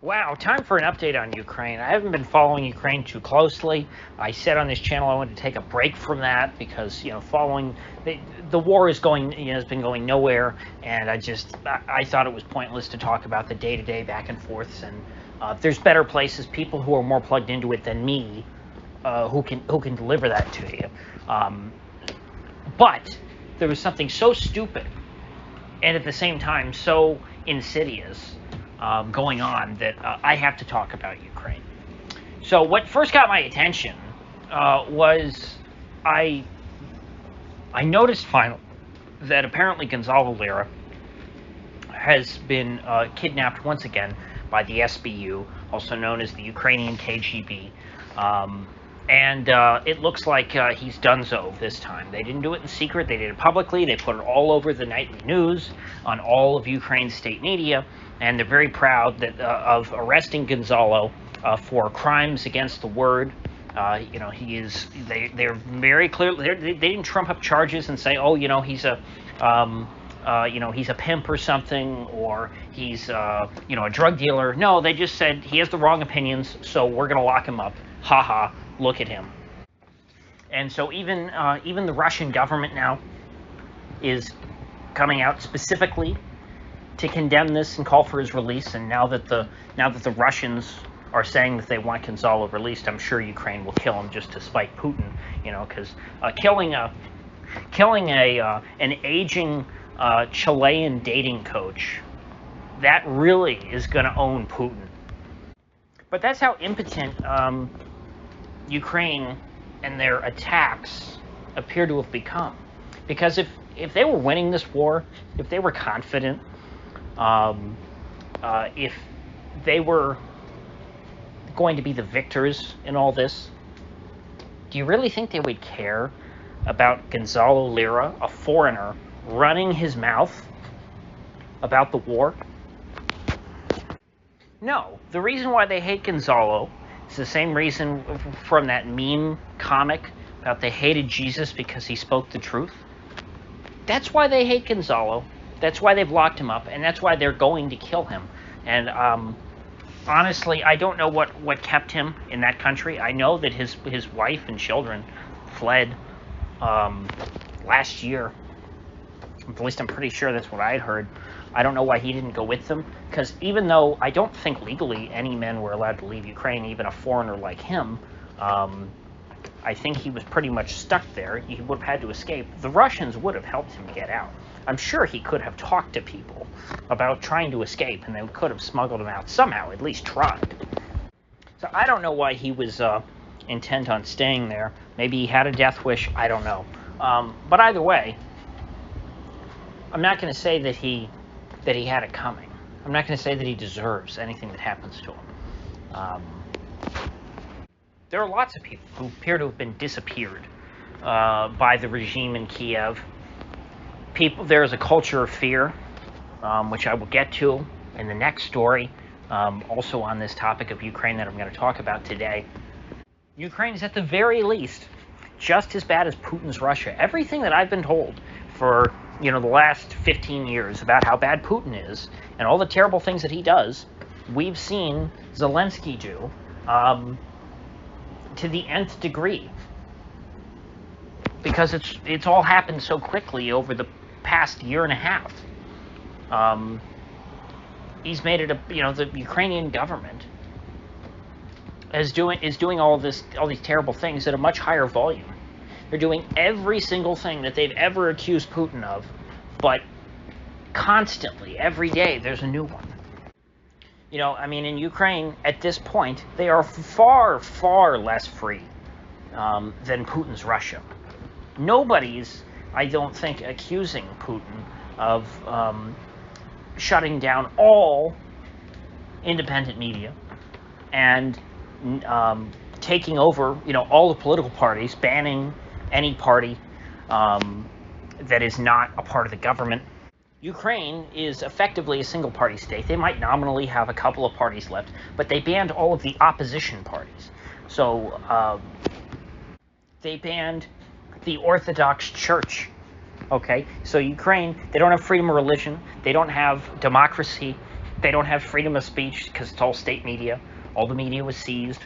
Wow, time for an update on Ukraine. I haven't been following Ukraine too closely. I said on this channel I wanted to take a break from that because, following the war is going, has been going nowhere, and I thought it was pointless to talk about the day-to-day back and forths. And there's better places, people who are more plugged into it than me, who can deliver that to you. But there was something so stupid and at the same time so insidious going on that I have to talk about Ukraine. So what first got my attention was I noticed finally that apparently Gonzalo Lira has been kidnapped once again by the SBU, also known as the Ukrainian KGB. And it looks like he's donezo this time. They didn't do it in secret. They did it publicly. They put it all over the nightly news on all of Ukraine's state media. And they're very proud that of arresting Gonzalo for crimes against the word. He is. They're very clear. They didn't trump up charges and say, oh, he's a. He's a pimp or something, or he's, a drug dealer. No, they just said he has the wrong opinions, so we're going to lock him up. Ha ha, look at him. And so even the Russian government now is coming out specifically to condemn this and call for his release. And now that the Russians are saying that they want Gonzalo released, I'm sure Ukraine will kill him just to spite Putin, because killing an aging Chilean dating coach, that really is going to own Putin. But that's how impotent Ukraine and their attacks appear to have become. Because if they were winning this war, if they were confident, if they were going to be the victors in all this, do you really think they would care about Gonzalo Lira, a foreigner, running his mouth about the war? No. The reason why they hate Gonzalo is the same reason from that meme comic about they hated Jesus because he spoke the truth. That's why they hate Gonzalo. That's why they've locked him up, and that's why they're going to kill him. And honestly, I don't know what kept him in that country. I know that his wife and children fled last year. At least I'm pretty sure that's what I had heard. I don't know why he didn't go with them, because even though I don't think legally any men were allowed to leave Ukraine, even a foreigner like him, I think he was pretty much stuck there. He would have had to escape. The Russians would have helped him get out. I'm sure he could have talked to people about trying to escape, and they could have smuggled him out somehow, at least tried. So I don't know why he was intent on staying there. Maybe he had a death wish. I don't know. But either way, I'm not going to say that he had it coming. I'm not going to say that he deserves anything that happens to him. There are lots of people who appear to have been disappeared by the regime in Kiev. There is a culture of fear, which I will get to in the next story, also on this topic of Ukraine that I'm going to talk about today. Ukraine is at the very least just as bad as Putin's Russia. Everything that I've been told for the last 15 years about how bad Putin is and all the terrible things that he does, we've seen Zelensky do to the nth degree, because it's all happened so quickly over the past year and a half. He's made it the Ukrainian government is doing all these terrible things at a much higher volume. They're doing every single thing that they've ever accused Putin of, but constantly, every day, there's a new one. In Ukraine, at this point, they are far, far less free than Putin's Russia. Nobody's, I don't think, accusing Putin of shutting down all independent media and taking over, all the political parties, banning any party that is not a part of the government. Ukraine is effectively a single-party state. They might nominally have a couple of parties left, but they banned all of the opposition parties. So they banned the Orthodox Church. Okay, so Ukraine, they don't have freedom of religion. They don't have democracy. They don't have freedom of speech because it's all state media. All the media was seized.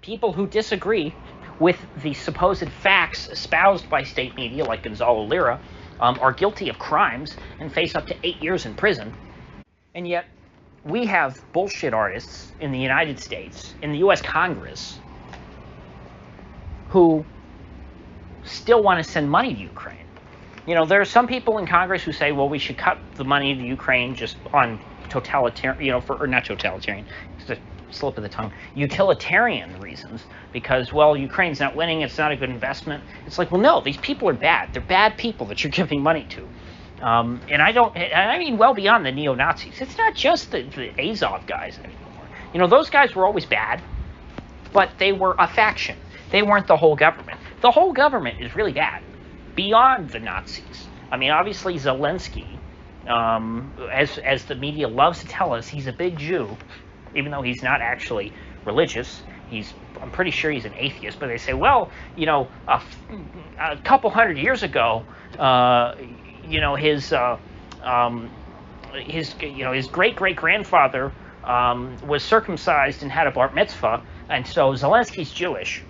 People who disagree with the supposed facts espoused by state media, like Gonzalo Lira, are guilty of crimes and face up to 8 years in prison. And yet, we have bullshit artists in the United States, in the U.S. Congress, who still want to send money to Ukraine. You know, there are some people in Congress who say, well, we should cut the money to Ukraine just on totalitarian, you know, or not totalitarian, it's a slip of the tongue, utilitarian reasons, because, well, Ukraine's not winning, it's not a good investment. It's like, well, no, these people are bad. They're bad people that you're giving money to. And I mean well beyond the neo-Nazis. It's not just the Azov guys anymore. You know, those guys were always bad, but they were a faction. They weren't the whole government. The whole government is really bad, beyond the Nazis. I mean, obviously Zelensky, as the media loves to tell us, he's a big Jew, even though he's not actually religious. I'm pretty sure he's an atheist, but they say, well, you know, a couple hundred years ago, you know, his great-great-grandfather was circumcised and had a bar mitzvah, and so Zelensky's Jewish.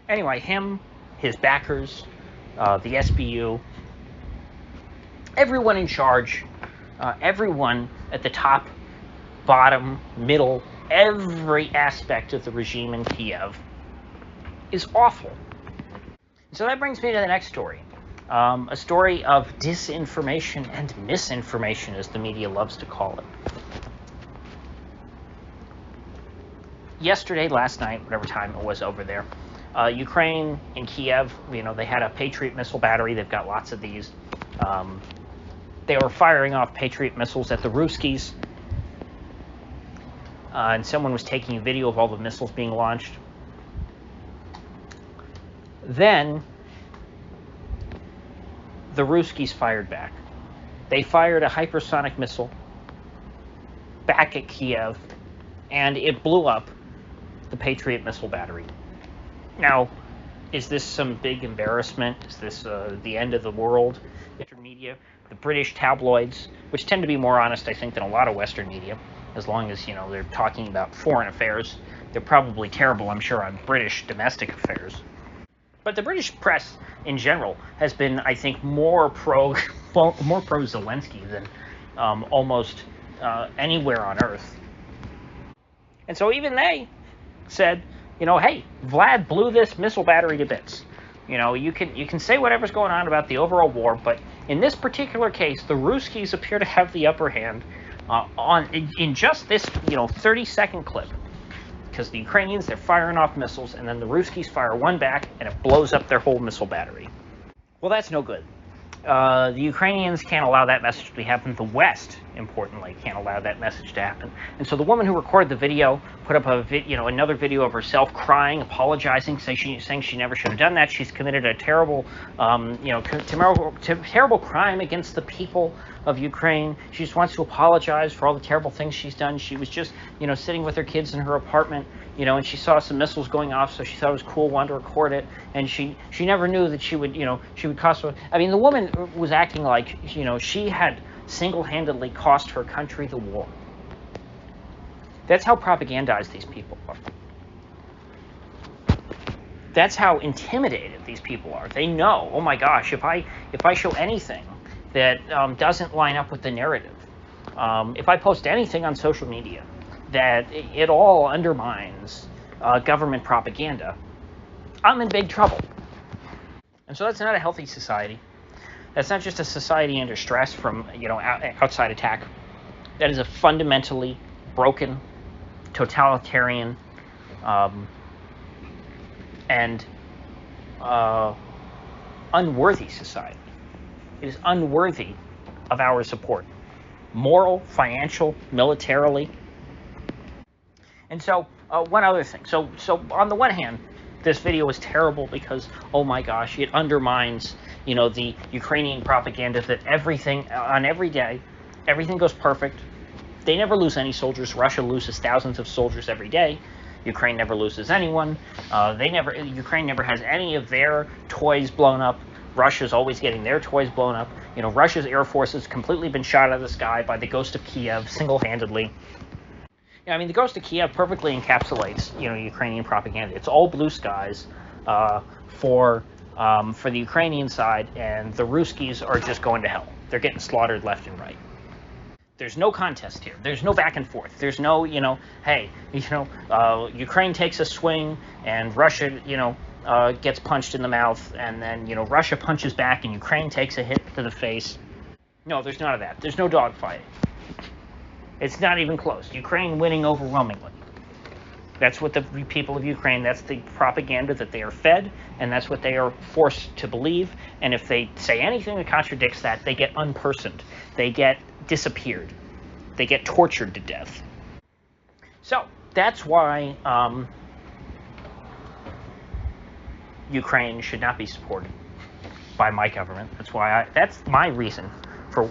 Anyway, him, his backers, the SBU, everyone in charge, everyone at the top, bottom, middle, every aspect of the regime in Kiev is awful. So that brings me to the next story. A story of disinformation and misinformation, as the media loves to call it. Yesterday, last night, whatever time it was over there, Ukraine in Kiev, you know, they had a Patriot missile battery. They've got lots of these. They were firing off Patriot missiles at the Ruskies. And someone was taking a video of all the missiles being launched. Then the Ruskies fired back. They fired a hypersonic missile back at Kiev, and it blew up the Patriot missile battery. Now, is this some big embarrassment? Is this the end of the world? Media, the British tabloids, which tend to be more honest, I think, than a lot of Western media, as long as, you know, they're talking about foreign affairs. They're probably terrible, I'm sure, on British domestic affairs. But the British press, in general, has been, I think, more pro-Zelensky than almost anywhere on Earth. And so even they said, you know, hey, Vlad blew this missile battery to bits. You know, you can say whatever's going on about the overall war, but in this particular case, the Ruskies appear to have the upper hand in just this, you know, 30-second clip. Because the Ukrainians, they're firing off missiles, and then the Ruskies fire one back, and it blows up their whole missile battery. Well, that's no good. The Ukrainians can't allow that message to happen. The West, importantly, can't allow that message to happen. And so the woman who recorded the video put up another video of herself crying, apologizing, saying she never should have done that. She's committed a terrible, terrible crime against the people of Ukraine. She just wants to apologize for all the terrible things she's done. She was just, you know, sitting with her kids in her apartment, you know, and she saw some missiles going off, so she thought it was cool, wanted to record it, and she never knew that she would cost. I mean, the woman was acting like, you know, she had single-handedly cost her country the war. That's how propagandized these people are. That's how intimidated these people are. They know, oh my gosh, if I show anything that doesn't line up with the narrative, if I post anything on social media that it all undermines government propaganda, I'm in big trouble. And so that's not a healthy society. That's not just a society under stress from, you know, outside attack. That is a fundamentally broken, totalitarian, and unworthy society. It is unworthy of our support. Moral, financial, militarily. And so, one other thing. So on the one hand, this video is terrible because, oh my gosh, it undermines, you know, the Ukrainian propaganda that everything, on every day, everything goes perfect. They never lose any soldiers. Russia loses thousands of soldiers every day. Ukraine never loses anyone. Ukraine never has any of their toys blown up. Russia's always getting their toys blown up. You know, Russia's Air Force has completely been shot out of the sky by the ghost of Kiev single-handedly. Yeah, I mean, the ghost of Kiev perfectly encapsulates, you know, Ukrainian propaganda. It's all blue skies for the Ukrainian side, and the Ruskies are just going to hell. They're getting slaughtered left and right. There's no contest here. There's no back and forth. There's no, you know, hey, you know, Ukraine takes a swing and Russia, you know, gets punched in the mouth, and then, you know, Russia punches back and Ukraine takes a hit to the face. No, there's none of that. There's no dogfighting. It's not even close. Ukraine winning overwhelmingly. That's what the people of Ukraine, that's the propaganda that they are fed, and that's what they are forced to believe. And if they say anything that contradicts that, they get unpersoned. They get disappeared. They get tortured to death. So that's why Ukraine should not be supported by my government. That's why that's my reason for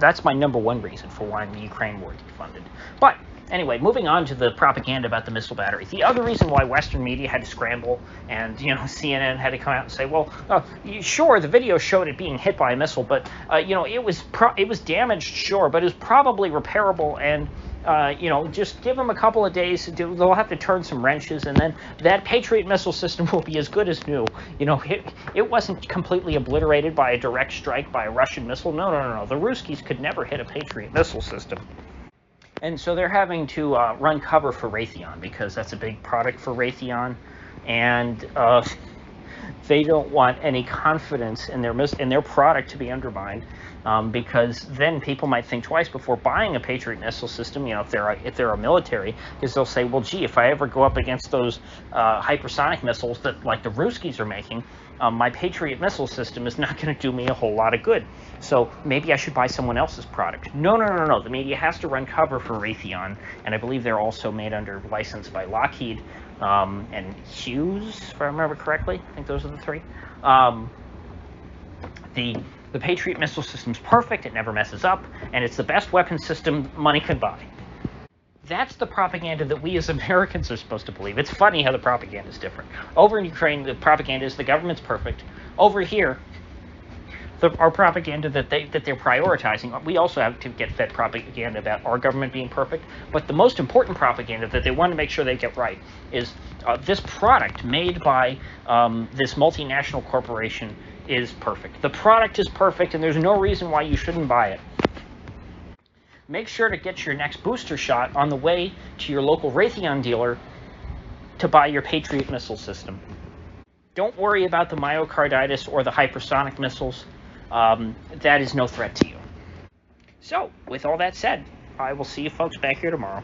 that's my number one reason for wanting the Ukraine war to be funded. But anyway, moving on to the propaganda about the missile battery. The other reason why Western media had to scramble, and, you know, CNN had to come out and say, well, sure, the video showed it being hit by a missile, but you know, it was damaged, sure, but it was probably repairable, and you know, just give them a couple of days to do. They'll have to turn some wrenches, and then that Patriot missile system will be as good as new. You know, it wasn't completely obliterated by a direct strike by a Russian missile. No. The Ruskies could never hit a Patriot missile system. And so they're having to run cover for Raytheon, because that's a big product for Raytheon, and they don't want any confidence in their product to be undermined, because then people might think twice before buying a Patriot missile system. You know, if they're a military, because they'll say, well, gee, if I ever go up against those hypersonic missiles that like the Ruskies are making, my Patriot missile system is not going to do me a whole lot of good. So maybe I should buy someone else's product. No. The media has to run cover for Raytheon, and I believe they're also made under license by Lockheed and Hughes, if I remember correctly. I think those are the three. The Patriot missile system's perfect. It never messes up, and it's the best weapon system money could buy. That's the propaganda that we as Americans are supposed to believe. It's funny how the propaganda is different. Over in Ukraine, the propaganda is the government's perfect. Over here, our propaganda that they're prioritizing, we also have to get fed propaganda about our government being perfect. But the most important propaganda that they want to make sure they get right is this product made by this multinational corporation is perfect. The product is perfect, and there's no reason why you shouldn't buy it. Make sure to get your next booster shot on the way to your local Raytheon dealer to buy your Patriot missile system. Don't worry about the myocarditis or the hypersonic missiles. That is no threat to you. So, with all that said, I will see you folks back here tomorrow.